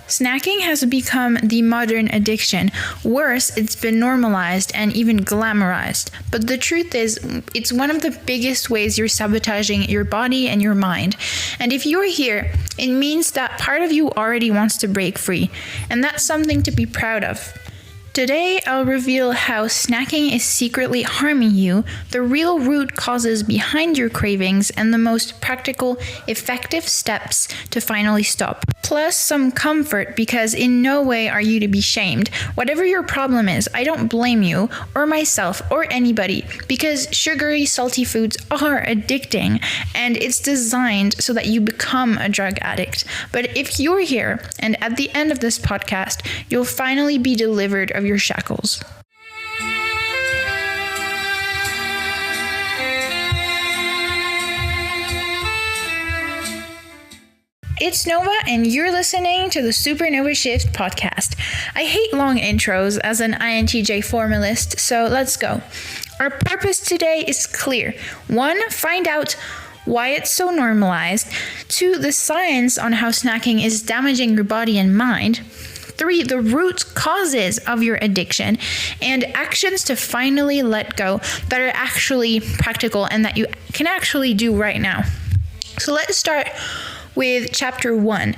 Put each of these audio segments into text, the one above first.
Snacking has become the modern addiction. Worse, it's been normalized and even glamorized. But the truth is, it's one of the biggest ways you're sabotaging your body and your mind. And if you're here, it means that part of you already wants to break free. And that's something to be proud of. Today, I'll reveal how snacking is secretly harming you, the real root causes behind your cravings, and the most practical, effective steps to finally stop. Plus some comfort, because in no way are you to be shamed. Whatever your problem is, I don't blame you, or myself, or anybody, because sugary, salty foods are addicting, and it's designed so that you become a drug addict. But if you're here, and at the end of this podcast, you'll finally be delivered of your shackles. It's Nova, and you're listening to the Supernova Shift podcast. I hate long intros as an INTJ formalist, so let's go. Our purpose today is clear. 1, find out why it's so normalized. 2, the science on how snacking is damaging your body and mind. 3, the root causes of your addiction, and actions to finally let go that are actually practical and that you can actually do right now. So let's start with chapter 1.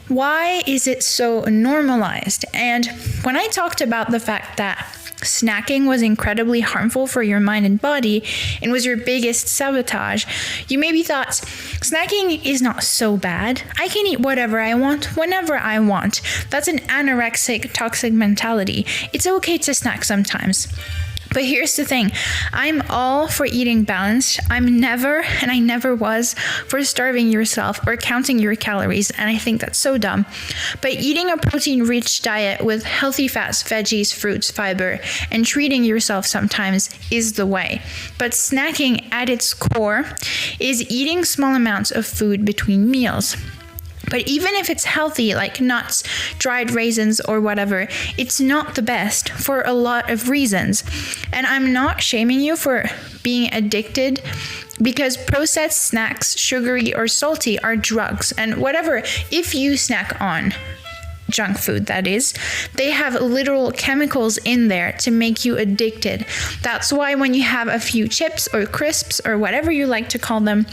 Why is it so normalized? And when I talked about the fact that snacking was incredibly harmful for your mind and body and was your biggest sabotage, you maybe thought, snacking is not so bad. I can eat whatever I want, whenever I want. That's an anorexic, toxic mentality. It's okay to snack sometimes. But here's the thing, I'm all for eating balanced. I'm never, and I never was, for starving yourself or counting your calories, and I think that's so dumb. But eating a protein-rich diet with healthy fats, veggies, fruits, fiber, and treating yourself sometimes is the way. But snacking at its core is eating small amounts of food between meals. But even if it's healthy, like nuts, dried raisins, or whatever, it's not the best for a lot of reasons. And I'm not shaming you for being addicted, because processed snacks, sugary or salty, are drugs. And whatever, if you snack on junk food, that is, they have literal chemicals in there to make you addicted. That's why when you have a few chips or crisps or whatever you like to call them,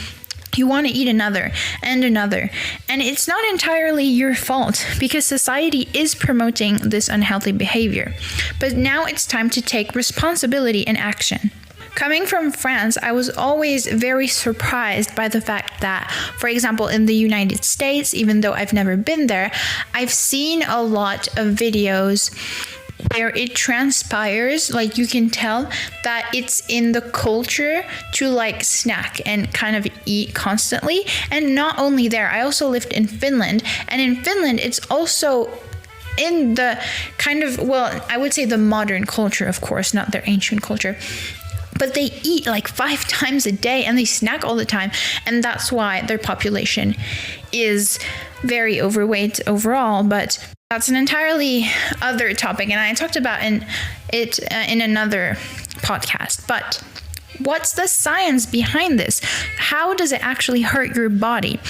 you want to eat another and another. And it's not entirely your fault, because society is promoting this unhealthy behavior. But now it's time to take responsibility and action. Coming from France, I was always very surprised by the fact that, for example, in the United States, even though I've never been there, I've seen a lot of videos where it transpires, like you can tell that it's in the culture to like snack and kind of eat constantly. And not only there, I also lived in Finland, and in Finland it's also in the kind of, well, I would say the modern culture, of course, not their ancient culture. But they eat like 5 times a day and they snack all the time. And that's why their population is very overweight overall. But that's an entirely other topic. And I talked about it in another podcast. But what's the science behind this? How does it actually hurt your body?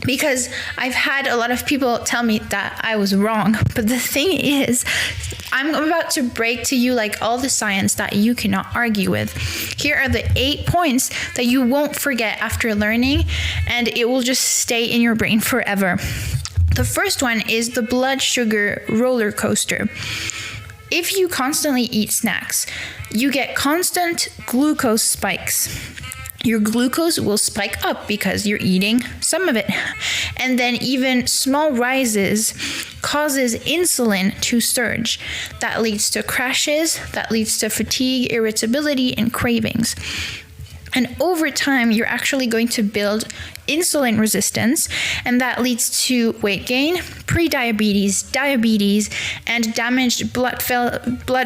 Because I've had a lot of people tell me that I was wrong. But the thing is, I'm about to break to you like all the science that you cannot argue with. Here are the 8 points that you won't forget after learning, and it will just stay in your brain forever. The first one is the blood sugar roller coaster. If you constantly eat snacks, you get constant glucose spikes. Your glucose will spike up because you're eating some of it. And then even small rises causes insulin to surge. That leads to crashes, that leads to fatigue, irritability, and cravings. And over time, you're actually going to build insulin resistance, and that leads to weight gain, prediabetes, diabetes, and damaged blood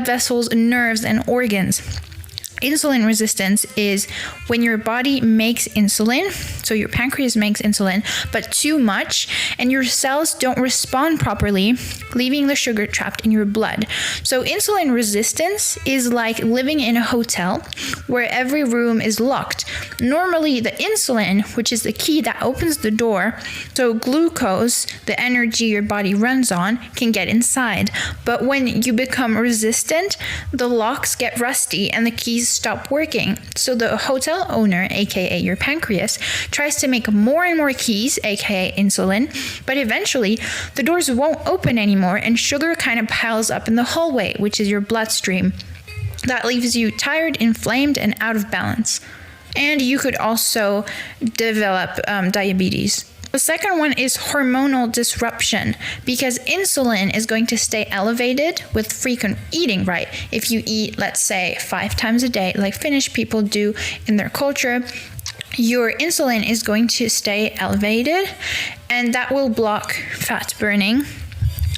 vessels, nerves, and organs. Insulin resistance is when your body makes insulin, so your pancreas makes insulin, but too much, and your cells don't respond properly, leaving the sugar trapped in your blood. So insulin resistance is like living in a hotel where every room is locked. Normally, the insulin, which is the key that opens the door, so glucose, the energy your body runs on, can get inside. But when you become resistant, the locks get rusty and the keys stop working. So the hotel owner, aka your pancreas, tries to make more and more keys, aka insulin, but eventually the doors won't open anymore and sugar kind of piles up in the hallway, which is your bloodstream. That leaves you tired, inflamed, and out of balance. And you could also develop diabetes. The second one is hormonal disruption, because insulin is going to stay elevated with frequent eating, right? If you eat, let's say, 5 times a day, like Finnish people do in their culture, your insulin is going to stay elevated, and that will block fat burning.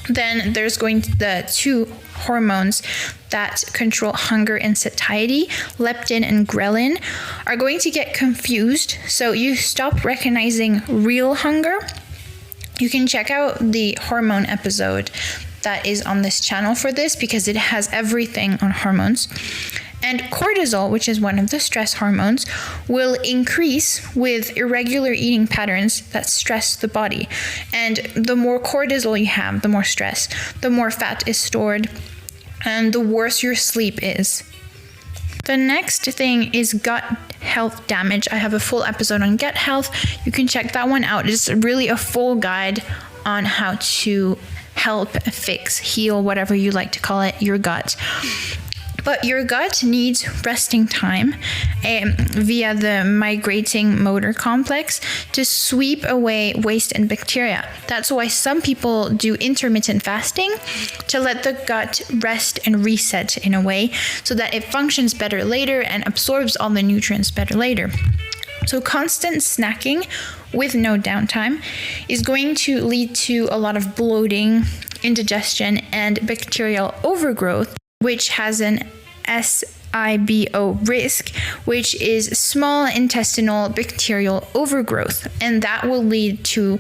Then there's going to the 2 hormones that control hunger and satiety, leptin and ghrelin, are going to get confused. So you stop recognizing real hunger. You can check out the hormone episode that is on this channel for this, because it has everything on hormones. And cortisol, which is one of the stress hormones, will increase with irregular eating patterns that stress the body. And the more cortisol you have, the more stress, the more fat is stored, and the worse your sleep is. The next thing is gut health damage. I have a full episode on gut health. You can check that one out. It's really a full guide on how to help fix, heal, whatever you like to call it, your gut. But your gut needs resting time via the migrating motor complex to sweep away waste and bacteria. That's why some people do intermittent fasting, to let the gut rest and reset in a way so that it functions better later and absorbs all the nutrients better later. So constant snacking with no downtime is going to lead to a lot of bloating, indigestion, and bacterial overgrowth, which has an SIBO risk, which is small intestinal bacterial overgrowth, and that will lead to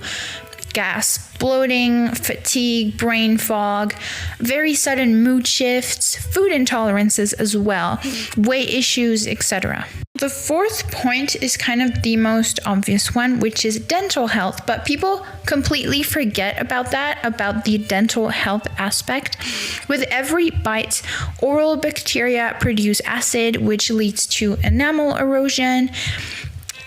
gas, bloating, fatigue, brain fog, very sudden mood shifts, food intolerances as well, weight issues, etc. The fourth point is kind of the most obvious one, which is dental health, but people completely forget about the dental health aspect. With every bite, oral bacteria produce acid, which leads to enamel erosion.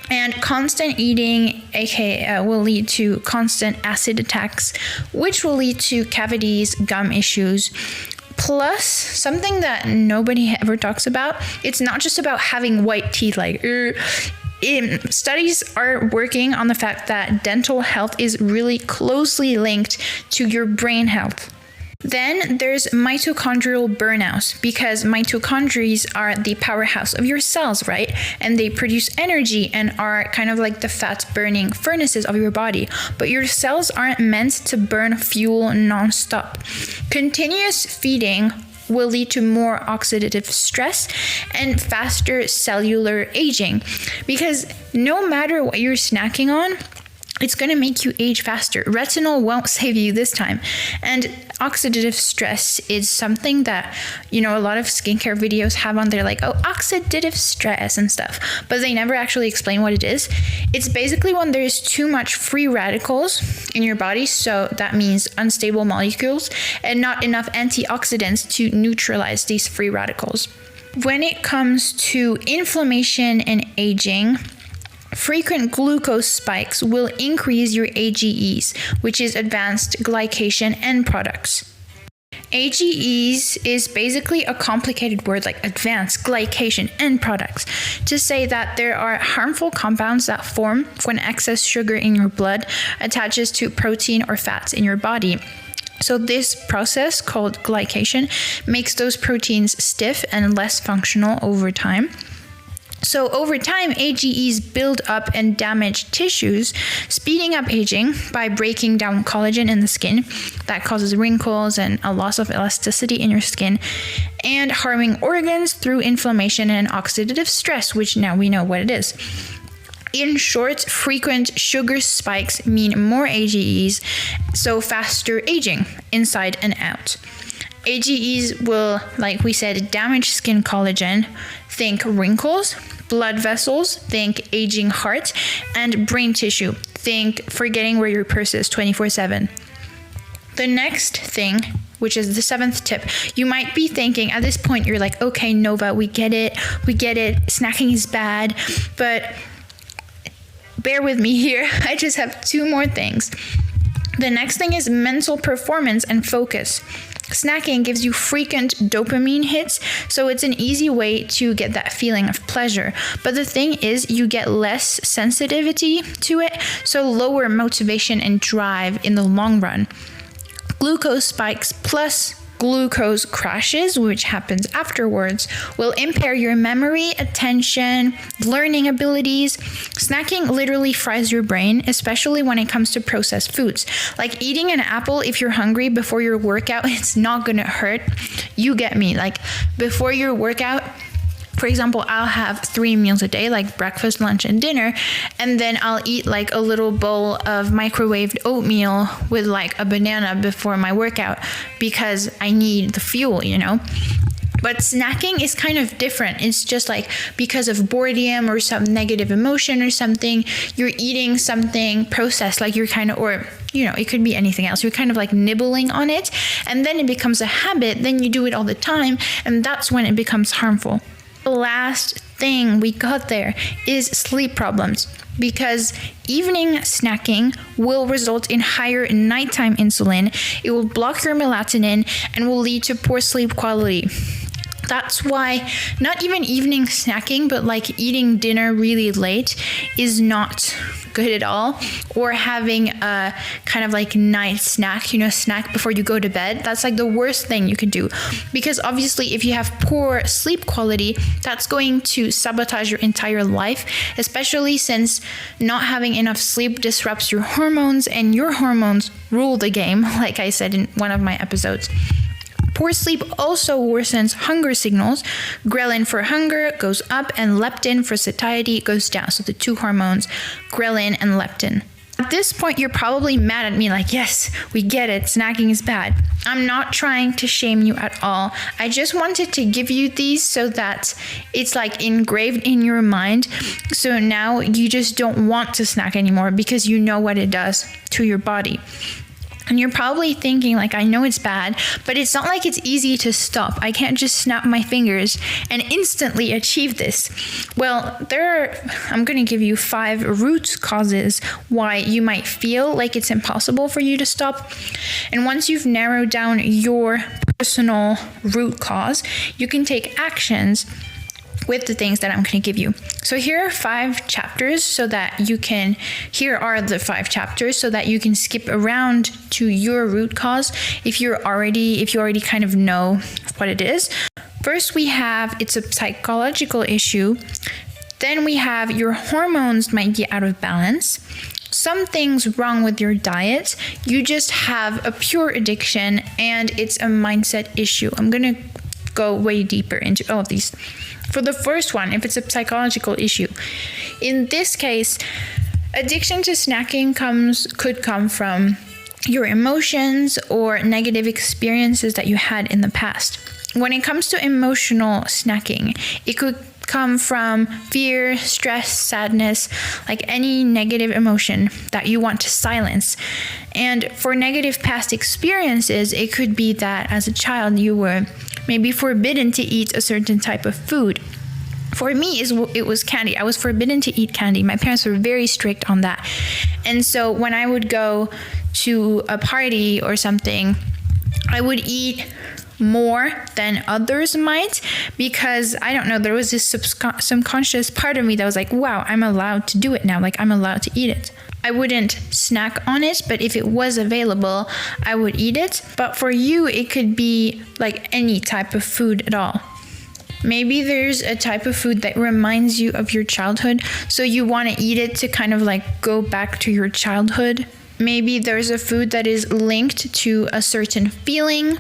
And constant eating, aka will lead to constant acid attacks, which will lead to cavities, gum issues. Plus, something that nobody ever talks about, it's not just about having white teeth, studies are working on the fact that dental health is really closely linked to your brain health. Then there's mitochondrial burnout, because mitochondria are the powerhouse of your cells, right? And they produce energy and are kind of like the fat burning furnaces of your body. But your cells aren't meant to burn fuel non-stop. Continuous feeding will lead to more oxidative stress and faster cellular aging, because no matter what you're snacking on, it's going to make you age faster. Retinol won't save you this time. And oxidative stress is something that, a lot of skincare videos have on there, like, oxidative stress and stuff, but they never actually explain what it is. It's basically when there's too much free radicals in your body, so that means unstable molecules, and not enough antioxidants to neutralize these free radicals. When it comes to inflammation and aging, frequent glucose spikes will increase your AGEs, which is advanced glycation end products. AGEs is basically a complicated word, like advanced glycation end products, to say that there are harmful compounds that form when excess sugar in your blood attaches to protein or fats in your body. So this process, called glycation, makes those proteins stiff and less functional over time. So over time, AGEs build up and damage tissues, speeding up aging by breaking down collagen in the skin. That causes wrinkles and a loss of elasticity in your skin, and harming organs through inflammation and oxidative stress, which now we know what it is. In short, frequent sugar spikes mean more AGEs, so faster aging inside and out. AGEs will, like we said, damage skin collagen, think wrinkles, blood vessels, think aging heart, and brain tissue, think forgetting where your purse is 24/7. The next thing, which is the 7th tip, you might be thinking at this point, you're like, okay, Nova, we get it, snacking is bad, but bear with me here, I just have 2 more things. The next thing is mental performance and focus. Snacking gives you frequent dopamine hits, so it's an easy way to get that feeling of pleasure. But the thing is, you get less sensitivity to it, so lower motivation and drive in the long run. Glucose spikes plus glucose crashes, which happens afterwards, will impair your memory, attention, learning abilities. Snacking literally fries your brain, especially when it comes to processed foods. Like eating an apple if you're hungry before your workout, it's not gonna hurt. You get me. Like before your workout, for example, I'll have 3 meals a day, like breakfast, lunch, and dinner, and then I'll eat like a little bowl of microwaved oatmeal with like a banana before my workout because I need the fuel, you know? But snacking is kind of different. It's just like because of boredom or some negative emotion or something, you're eating something processed, like you're kind of, or you know, it could be anything else. You're kind of like nibbling on it, and then it becomes a habit. Then you do it all the time, and that's when it becomes harmful. The last thing we got there is sleep problems, because evening snacking will result in higher nighttime insulin. It will block your melatonin and will lead to poor sleep quality. That's why not even evening snacking, but like eating dinner really late is not good at all. Or having a kind of like night snack, you know, snack before you go to bed. That's like the worst thing you could do. Because obviously if you have poor sleep quality, that's going to sabotage your entire life, especially since not having enough sleep disrupts your hormones, and your hormones rule the game, like I said in one of my episodes. Poor sleep also worsens hunger signals. Ghrelin for hunger goes up and leptin for satiety goes down. So the 2 hormones, ghrelin and leptin. At this point, you're probably mad at me like, yes, we get it, snacking is bad. I'm not trying to shame you at all. I just wanted to give you these so that it's like engraved in your mind. So now you just don't want to snack anymore because you know what it does to your body. And you're probably thinking like, I know it's bad, but it's not like it's easy to stop. I can't just snap my fingers and instantly achieve this. Well, I'm going to give you 5 root causes why you might feel like it's impossible for you to stop. And once you've narrowed down your personal root cause, you can take actions with the things that I'm going to give you. So here are the 5 chapters so that you can skip around to your root cause if you already kind of know what it is. First, we have it's a psychological issue. Then we have your hormones might be out of balance. Something's wrong with your diet. You just have a pure addiction, and it's a mindset issue. I'm going to go way deeper into all of these. For the first one, if it's a psychological issue, in this case, addiction to snacking could come from your emotions or negative experiences that you had in the past. When it comes to emotional snacking, it could come from fear, stress, sadness, like any negative emotion that you want to silence. And for negative past experiences, it could be that as a child you were maybe forbidden to eat a certain type of food. For me, it was candy. I was forbidden to eat candy. My parents were very strict on that. And so when I would go to a party or something, I would eat more than others might, because I don't know, there was this subconscious part of me that was like, wow, I'm allowed to do it now. Like, I'm allowed to eat it. I wouldn't snack on it, but if it was available, I would eat it. But for you, it could be like any type of food at all. Maybe there's a type of food that reminds you of your childhood, so you want to eat it to kind of like go back to your childhood. Maybe there's a food that is linked to a certain feeling,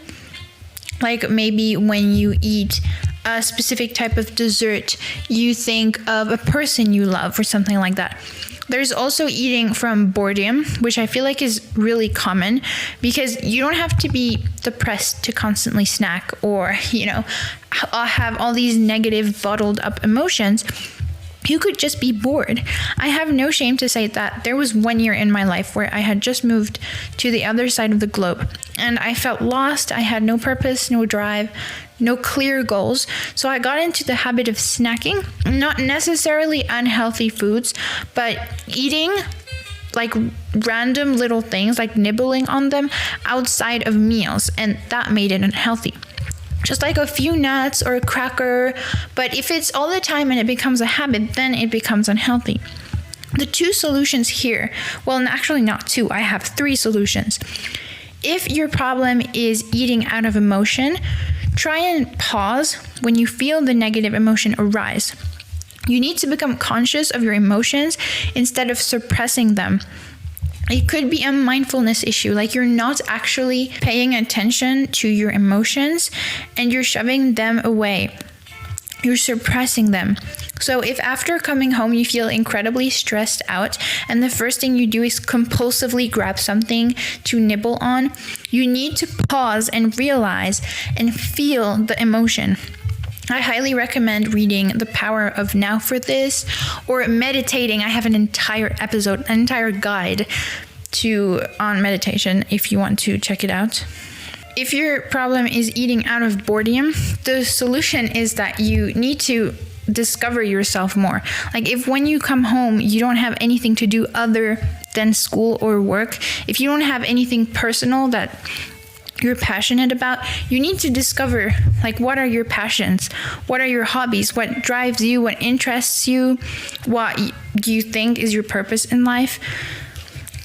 like maybe when you eat a specific type of dessert, you think of a person you love or something like that. There's also eating from boredom, which I feel like is really common because you don't have to be depressed to constantly snack or, have all these negative bottled up emotions. You could just be bored. I have no shame to say that there was 1 year in my life where I had just moved to the other side of the globe and I felt lost. I had no purpose, no drive, no clear goals. So I got into the habit of snacking, not necessarily unhealthy foods, but eating like random little things, like nibbling on them outside of meals, and that made it unhealthy. Just like a few nuts or a cracker, but if it's all the time and it becomes a habit, then it becomes unhealthy. The two solutions here, well, actually not two, I have 3 solutions. If your problem is eating out of emotion, try and pause when you feel the negative emotion arise. You need to become conscious of your emotions instead of suppressing them. It could be a mindfulness issue, like you're not actually paying attention to your emotions and you're shoving them away. You're suppressing them. So if after coming home you feel incredibly stressed out and the first thing you do is compulsively grab something to nibble on, you need to pause and realize and feel the emotion. I highly recommend reading The Power of Now for this, or meditating. I have an entire episode, an entire guide on meditation if you want to check it out. If your problem is eating out of boredom, the solution is that you need to discover yourself more. Like if when you come home, you don't have anything to do other than school or work, if you don't have anything personal that you're passionate about, you need to discover like what are your passions, what are your hobbies, what drives you, what interests you, what you think is your purpose in life.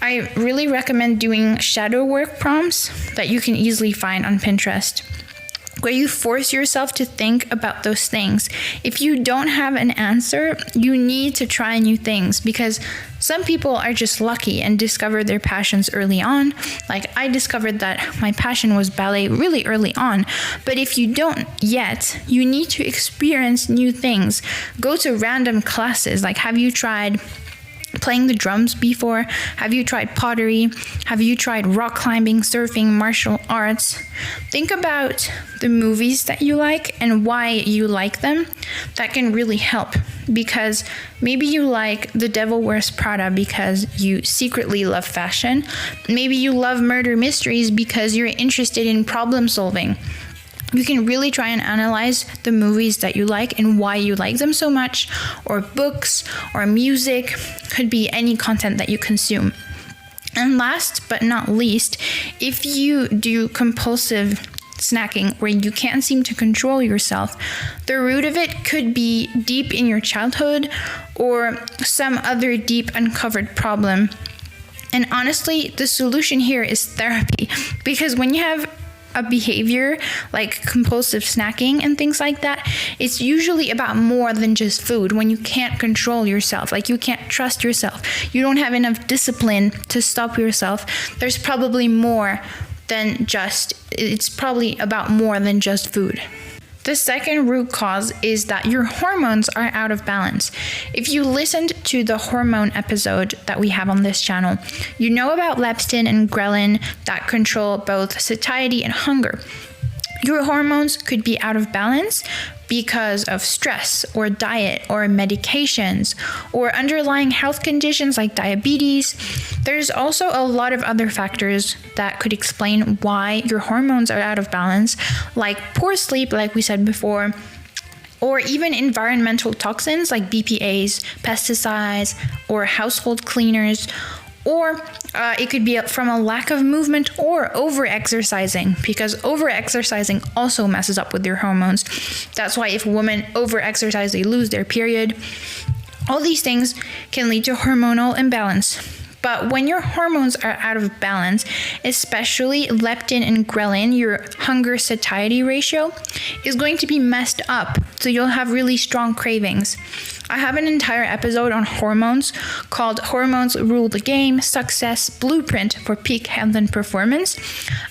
I really recommend doing shadow work prompts that you can easily find on Pinterest, where you force yourself to think about those things. If you don't have an answer, you need to try new things, because some people are just lucky and discover their passions early on. Like I discovered that my passion was ballet really early on. But if you don't yet, you need to experience new things. Go to random classes. Like, have you tried playing the drums before? Have you tried pottery? Have you tried rock climbing, surfing, martial arts? Think about the movies that you like and why you like them. That can really help, because maybe you like The Devil Wears Prada because you secretly love fashion. Maybe you love murder mysteries because you're interested in problem solving. You can really try and analyze the movies that you like and why you like them so much, or books, or music, could be any content that you consume. And last but not least, if you do compulsive snacking where you can't seem to control yourself, the root of it could be deep in your childhood or some other deep uncovered problem. And honestly, the solution here is therapy, because when you have a behavior like compulsive snacking and things like that, it's usually about more than just food. When you can't control yourself, like you can't trust yourself, you don't have enough discipline to stop yourself, there's probably more than just, it's probably about more than just food. The second root cause is that your hormones are out of balance. If you listened to the hormone episode that we have on this channel, you know about leptin and ghrelin that control both satiety and hunger. Your hormones could be out of balance because of stress or diet or medications or underlying health conditions like diabetes. There's also a lot of other factors that could explain why your hormones are out of balance, like poor sleep, like we said before, or even environmental toxins like BPAs, pesticides, or household cleaners. Or it could be from a lack of movement or over-exercising, because over-exercising also messes up with your hormones. That's why if women over-exercise, they lose their period. All these things can lead to hormonal imbalance. But when your hormones are out of balance, especially leptin and ghrelin, your hunger satiety ratio is going to be messed up. So you'll have really strong cravings. I have an entire episode on hormones called Hormones Rule the Game, Success Blueprint for Peak Health and Performance.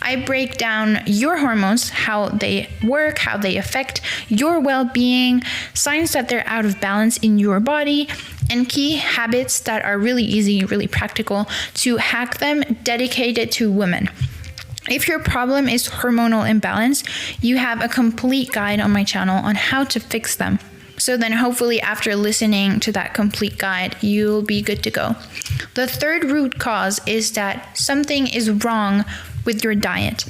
I break down your hormones, how they work, how they affect your well-being, signs that they're out of balance in your body, and key habits that are really easy, really practical to hack them, dedicated to women. If your problem is hormonal imbalance, you have a complete guide on my channel on how to fix them. So then hopefully after listening to that complete guide, you'll be good to go. The third root cause is that something is wrong with your diet.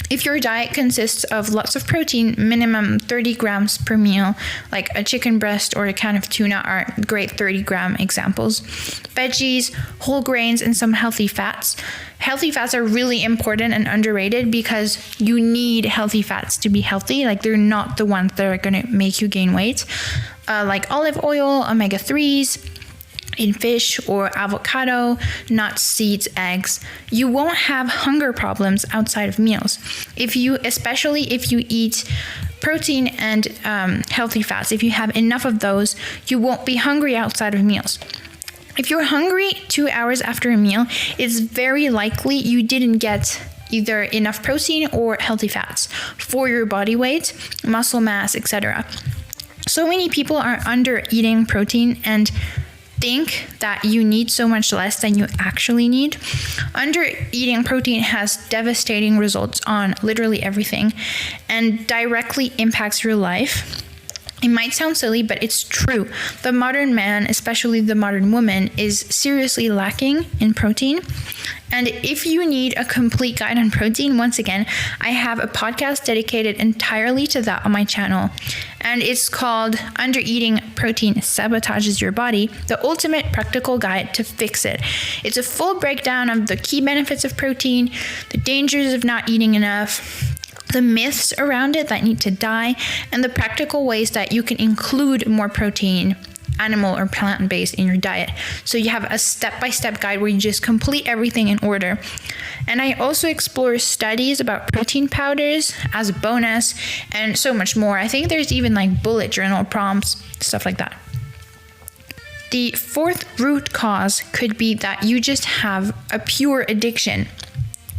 If your diet consists of lots of protein, minimum 30 grams per meal, like a chicken breast or a can of tuna are great 30-gram examples. Veggies, whole grains, and some healthy fats. Healthy fats are really important and underrated because you need healthy fats to be healthy. Like they're not the ones that are going to make you gain weight. Like olive oil, omega-3s, in fish or avocado, nuts, seeds, eggs. You won't have hunger problems outside of meals. Especially if you eat protein and healthy fats, if you have enough of those, you won't be hungry outside of meals. If you're hungry 2 hours after a meal, it's very likely you didn't get either enough protein or healthy fats for your body weight, muscle mass, etc. So many people are under eating protein and think that you need so much less than you actually need. Under eating protein has devastating results on literally everything and directly impacts your life. It might sound silly, but it's true. The modern man, especially the modern woman, is seriously lacking in protein. And if you need a complete guide on protein, once again, I have a podcast dedicated entirely to that on my channel. And it's called Undereating Protein Sabotages Your Body, the ultimate practical guide to fix it. It's a full breakdown of the key benefits of protein, the dangers of not eating enough, the myths around it that need to die, and the practical ways that you can include more protein, animal or plant-based, in your diet. So you have a step-by-step guide where you just complete everything in order. And I also explore studies about protein powders as a bonus and so much more. I think there's even like bullet journal prompts, stuff like that. The fourth root cause could be that you just have a pure addiction.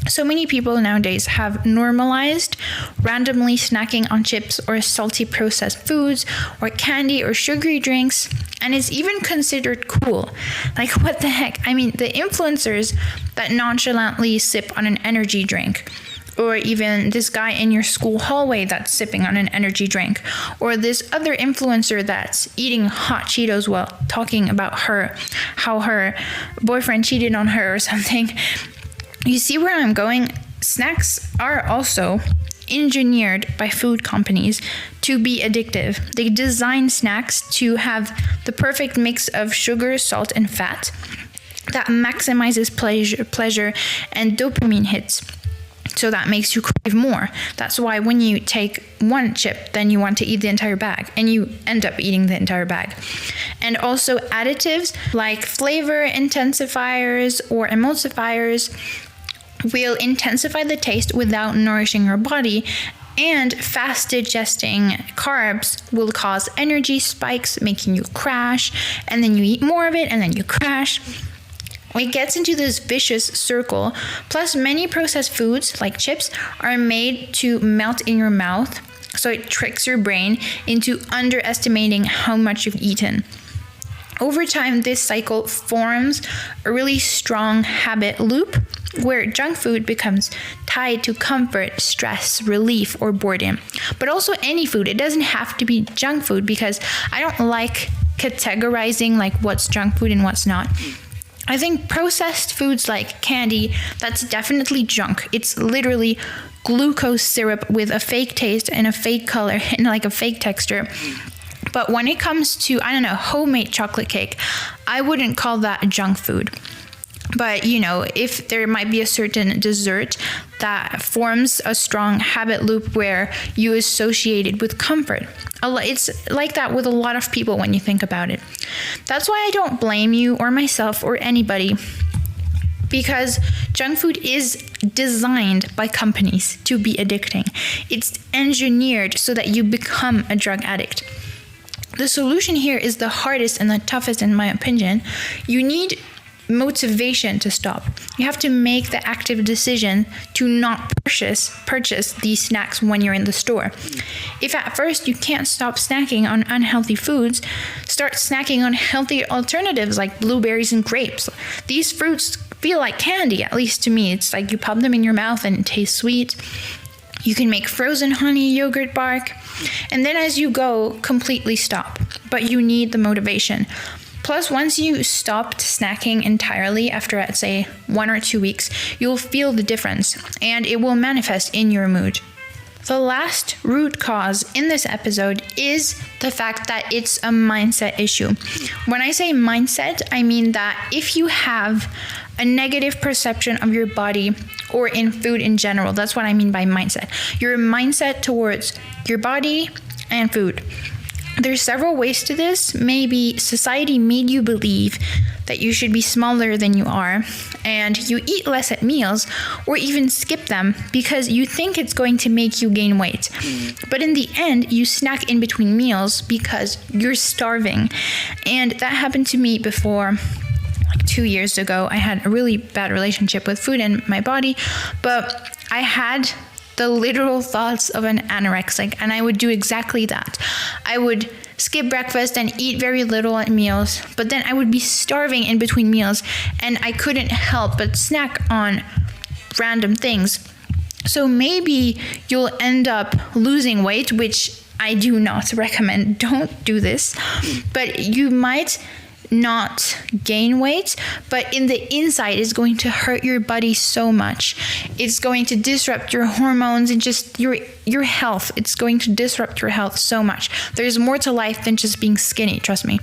So many people nowadays have normalized randomly snacking on chips or salty processed foods or candy or sugary drinks, and it's even considered cool. Like, what the heck? I mean, the influencers that nonchalantly sip on an energy drink, or even this guy in your school hallway that's sipping on an energy drink, or this other influencer that's eating hot Cheetos while talking about how her boyfriend cheated on her or something. You see where I'm going? Snacks are also engineered by food companies to be addictive. They design snacks to have the perfect mix of sugar, salt, and fat that maximizes pleasure and dopamine hits. So that makes you crave more. That's why when you take one chip, then you want to eat the entire bag, and you end up eating the entire bag. And also additives like flavor intensifiers or emulsifiers will intensify the taste without nourishing your body, and fast digesting carbs will cause energy spikes, making you crash, and then you eat more of it, and then you crash. It gets into this vicious circle. Plus, many processed foods, like chips, are made to melt in your mouth, so it tricks your brain into underestimating how much you've eaten. Over time, this cycle forms a really strong habit loop where junk food becomes tied to comfort, stress, relief, or boredom. But also any food. It doesn't have to be junk food, because I don't like categorizing like what's junk food and what's not. I think processed foods like candy, that's definitely junk. It's literally glucose syrup with a fake taste and a fake color and like a fake texture. But when it comes to, homemade chocolate cake, I wouldn't call that junk food. But, if there might be a certain dessert that forms a strong habit loop where you associate it with comfort. It's like that with a lot of people when you think about it. That's why I don't blame you or myself or anybody because junk food is designed by companies to be addicting. It's engineered so that you become a drug addict. The solution here is the hardest and the toughest, in my opinion. You need motivation to stop. You have to make the active decision to not purchase these snacks when you're in the store. If at first you can't stop snacking on unhealthy foods, start snacking on healthy alternatives like blueberries and grapes. These fruits feel like candy, at least to me. It's like you pop them in your mouth and it tastes sweet. You can make frozen honey yogurt bark, and then as you go, completely stop. But you need the motivation. Plus, once you stopped snacking entirely after, I'd say, 1 or 2 weeks, you'll feel the difference, and it will manifest in your mood. The last root cause in this episode is the fact that it's a mindset issue. When I say mindset, I mean that if you have a negative perception of your body or in food in general, that's what I mean by mindset. Your mindset towards your body and food. There's several ways to this. Maybe society made you believe that you should be smaller than you are, and you eat less at meals or even skip them because you think it's going to make you gain weight. But in the end, you snack in between meals because you're starving. And that happened to me before. Like 2 years ago, I had a really bad relationship with food and my body, but I had the literal thoughts of an anorexic, and I would do exactly that. I would skip breakfast and eat very little at meals, but then I would be starving in between meals, and I couldn't help but snack on random things. So maybe you'll end up losing weight, which I do not recommend. Don't do this. But you might not gain weight, but in the inside it's going to hurt your body so much. It's going to disrupt your hormones and just your health. It's going to disrupt your health so much. There's more to life than just being skinny, trust me.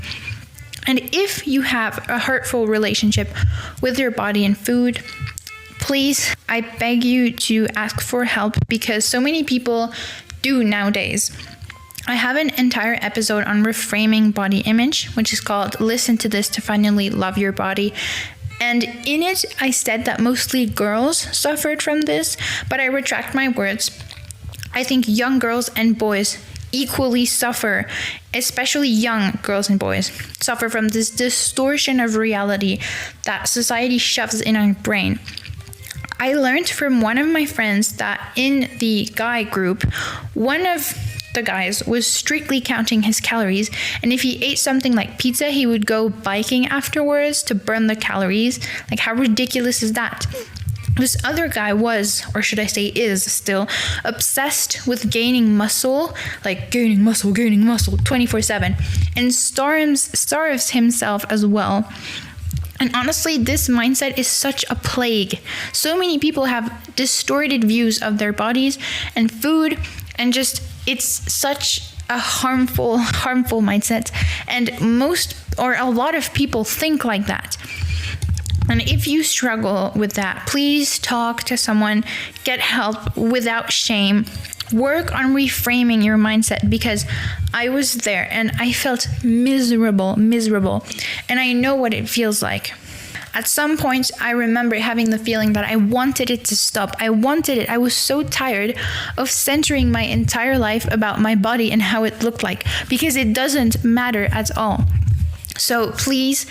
And if you have a hurtful relationship with your body and food, please, I beg you to ask for help, because so many people do nowadays. I have an entire episode on reframing body image, which is called Listen to This to Finally Love Your Body. And in it, I said that mostly girls suffered from this, but I retract my words. I think young girls and boys equally suffer, especially young girls and boys, suffer from this distortion of reality that society shoves in our brain. I learned from one of my friends that in the guy group, one of the guys was strictly counting his calories, and if he ate something like pizza, he would go biking afterwards to burn the calories. Like, how ridiculous is that? This other guy was, or should I say is still, obsessed with gaining muscle, like gaining muscle 24/7, and starves himself as well. And honestly, this mindset is such a plague. So many people have distorted views of their bodies and food, and just it's such a harmful mindset. And a lot of people think like that. And if you struggle with that, please talk to someone, get help without shame. Work on reframing your mindset, because I was there and I felt miserable. And I know what it feels like. At some point, I remember having the feeling that I wanted it to stop. I wanted it. I was so tired of centering my entire life about my body and how it looked like, because it doesn't matter at all. So please,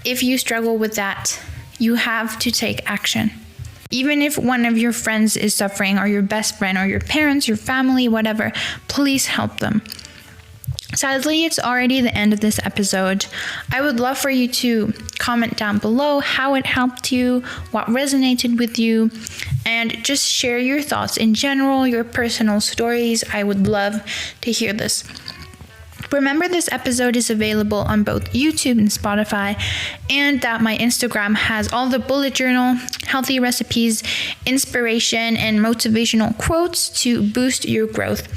if you struggle with that, you have to take action. Even if one of your friends is suffering, or your best friend, or your parents, your family, whatever, please help them. Sadly, it's already the end of this episode. I would love for you to comment down below how it helped you, what resonated with you, and just share your thoughts in general, your personal stories. I would love to hear this. Remember, this episode is available on both YouTube and Spotify, and that my Instagram has all the bullet journal, healthy recipes, inspiration, and motivational quotes to boost your growth.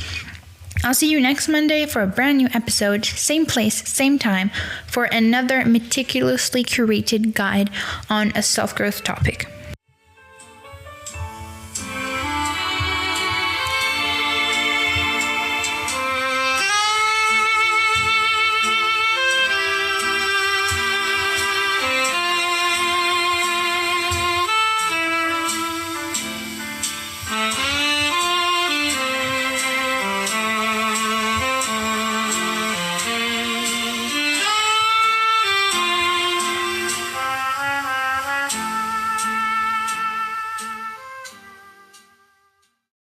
I'll see you next Monday for a brand new episode, same place, same time, for another meticulously curated guide on a self-growth topic.